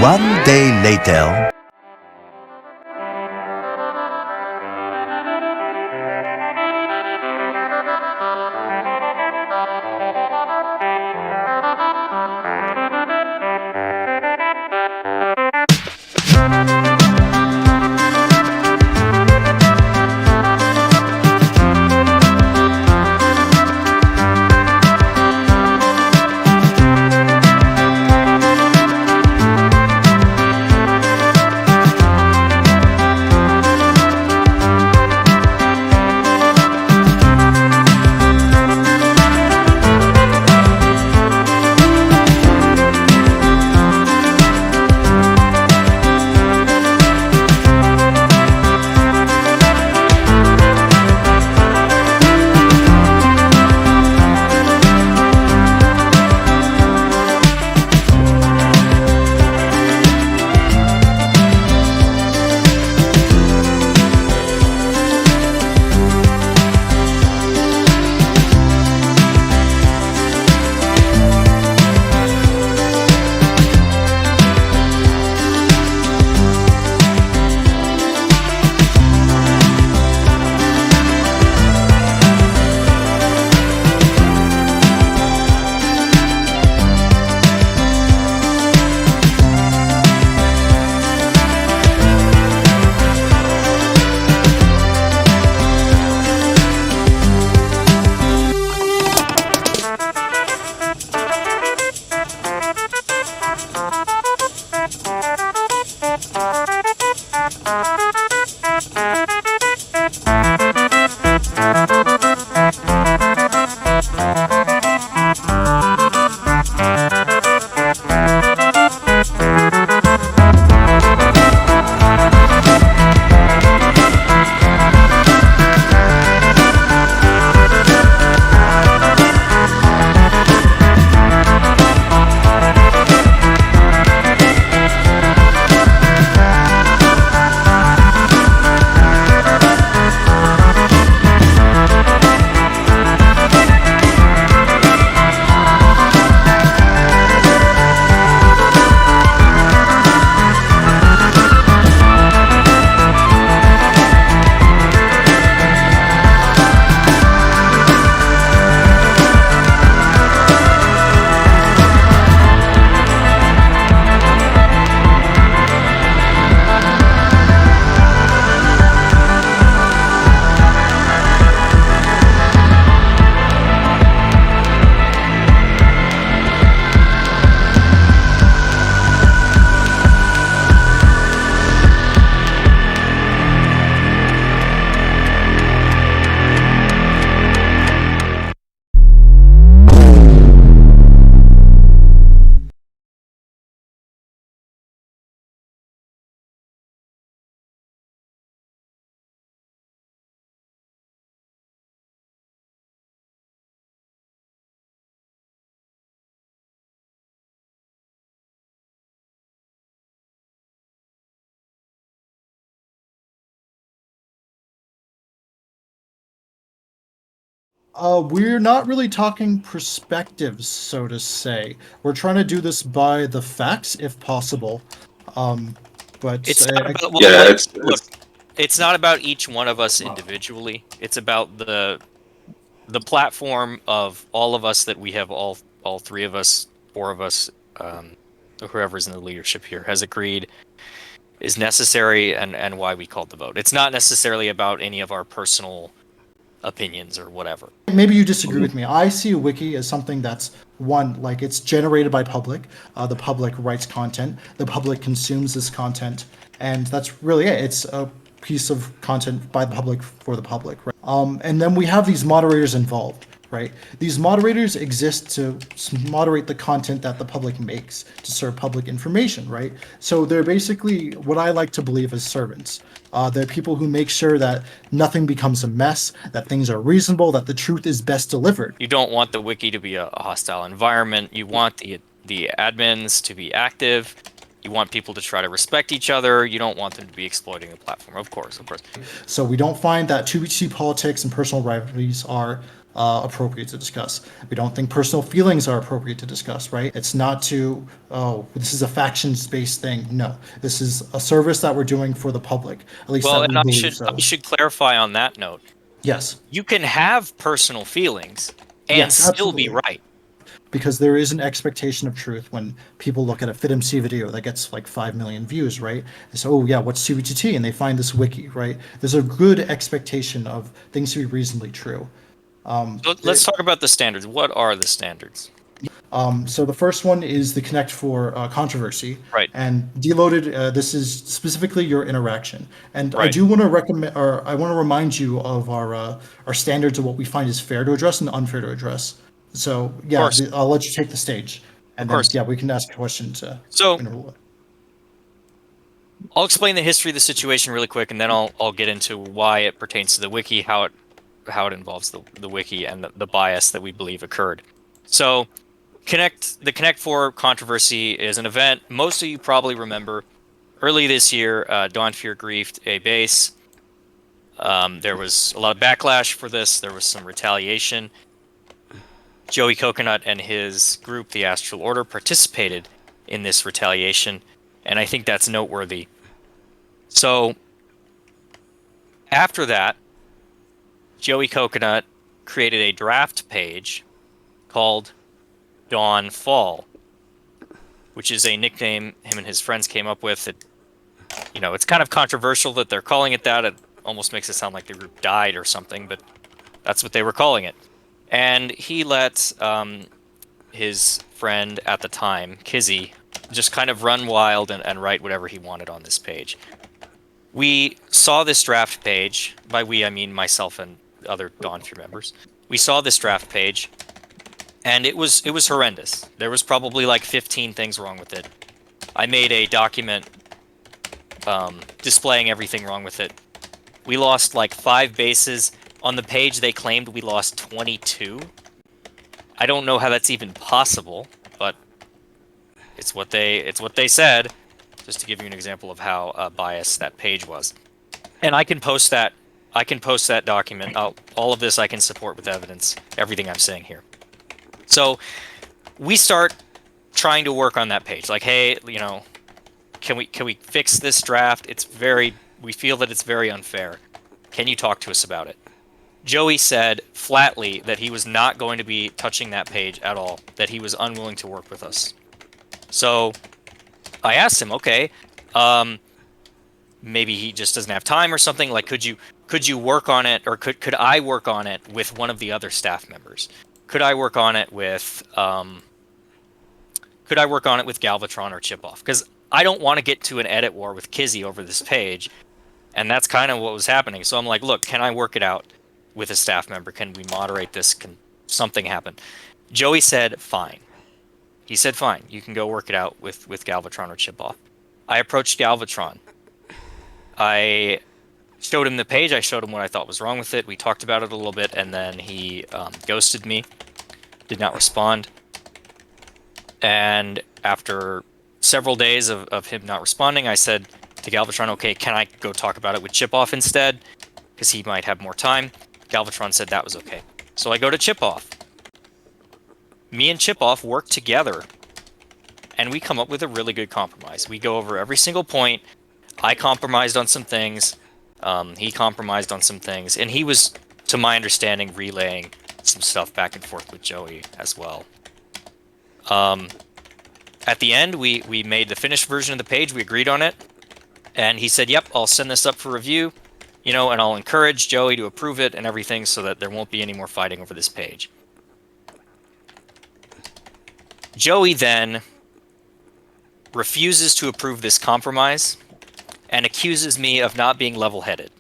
One day later. We're not really talking perspectives, so to say. We're trying to do this by the facts, if possible. But It's not about, well, Yeah, look, it's not about each one of us individually. It's about the platform of all of us that we have, all three of us, four of us, whoever's in the leadership here has agreed is necessary, and why we called the vote. It's not necessarily about any of our personal opinions or whatever. maybe you disagree with me. I see a wiki as something that's one, like it's generated by public. The public writes content. The public consumes this content, and that's really it. It's a piece of content by the public for the public. Right? And then we have these moderators involved. Right? These moderators exist to moderate the content that the public makes to serve public information, right? So they're basically what I like to believe as servants. They're people who make sure that nothing becomes a mess, that things are reasonable, that the truth is best delivered. You don't want the wiki to be a hostile environment. You want the admins to be active. You want people to try to respect each other. You don't want them to be exploiting the platform. Of course. So we don't find that 2HC politics and personal rivalries are appropriate to discuss. We don't think personal feelings are appropriate to discuss, right? It's not to, oh, this is a factions-based thing. No, this is a service that we're doing for the public, at least Well, that and we believe I so. should clarify on that note. Yes, You can have personal feelings and yes, still be absolutely. right. Because there is an expectation of truth when people look at a FitMC video that gets like 5 million views, right? They say, oh yeah, what's CVTT? And they find this wiki, right? There's a good expectation of things to be reasonably true. So let's talk about the standards. What are the standards? So the first one is the Connect4 controversy, Right. and deloaded. This is specifically your interaction, and I Right. do want to recommend, or I want to remind you of our standards of what we find is fair to address and unfair to address. So Of yeah, course. I'll let you take the stage, Of and then course. yeah, we can ask a question to So interval it. I'll explain the history of the situation really quick, and then I'll get into why it pertains to the wiki, how it involves the wiki, and the bias that we believe occurred. So the Connect4 controversy is an event most of you probably remember. Early this year, Dawn Fear griefed a base. There was a lot of backlash for this. There was some retaliation. Joey Coconut and his group, the Astral Order, participated in this retaliation, and I think that's noteworthy. So after that, Joey Coconut created a draft page called Dawn Fall, which is a nickname him and his friends came up with. It's kind of controversial that they're calling it that. It almost makes it sound like the group died or something, but that's what they were calling it. And he let his friend at the time, Kizzy, just kind of run wild and write whatever he wanted on this page. We saw this draft page. By we, I mean myself and other Dawn Fear members. We saw this draft page, and it was horrendous. There was probably like 15 things wrong with it. I made a document displaying everything wrong with it. We lost like 5 bases. On the page, they claimed we lost 22. I don't know how that's even possible, but it's what they said. Just to give you an example of how biased that page was, and I can post that document. All of this I can support with evidence. Everything I'm saying here. So we start trying to work on that page. Like, hey, can we fix this draft? We feel that it's very unfair. Can you talk to us about it? Joey said flatly that he was not going to be touching that page at all, that he was unwilling to work with us. So I asked him, okay, maybe he just doesn't have time or something. Like, could you work on it, or could I work on it with one of the other staff members? Could I work on it with Galvatron or Chipoff? Because I don't want to get to an edit war with Kizzy over this page, and that's kind of what was happening. So I'm like, look, can I work it out with a staff member? Can we moderate this? Can something happen? Joey said, fine. He said, fine, you can go work it out with Galvatron or Chipoff. I approached Galvatron. I showed him the page. I showed him what I thought was wrong with it. We talked about it a little bit, and then he ghosted me, did not respond. And after several days of him not responding, I said to Galvatron, okay, can I go talk about it with Chipoff instead? Because he might have more time. Galvatron said that was okay. So I go to Chipoff. Me and Chipoff work together, and we come up with a really good compromise. We go over every single point. I compromised on some things. He compromised on some things. And he was, to my understanding, relaying some stuff back and forth with Joey as well. At the end, we made the finished version of the page. We agreed on it. And he said, yep, I'll send this up for review, and I'll encourage Joey to approve it and everything so that there won't be any more fighting over this page. Joey then refuses to approve this compromise and accuses me of not being level-headed.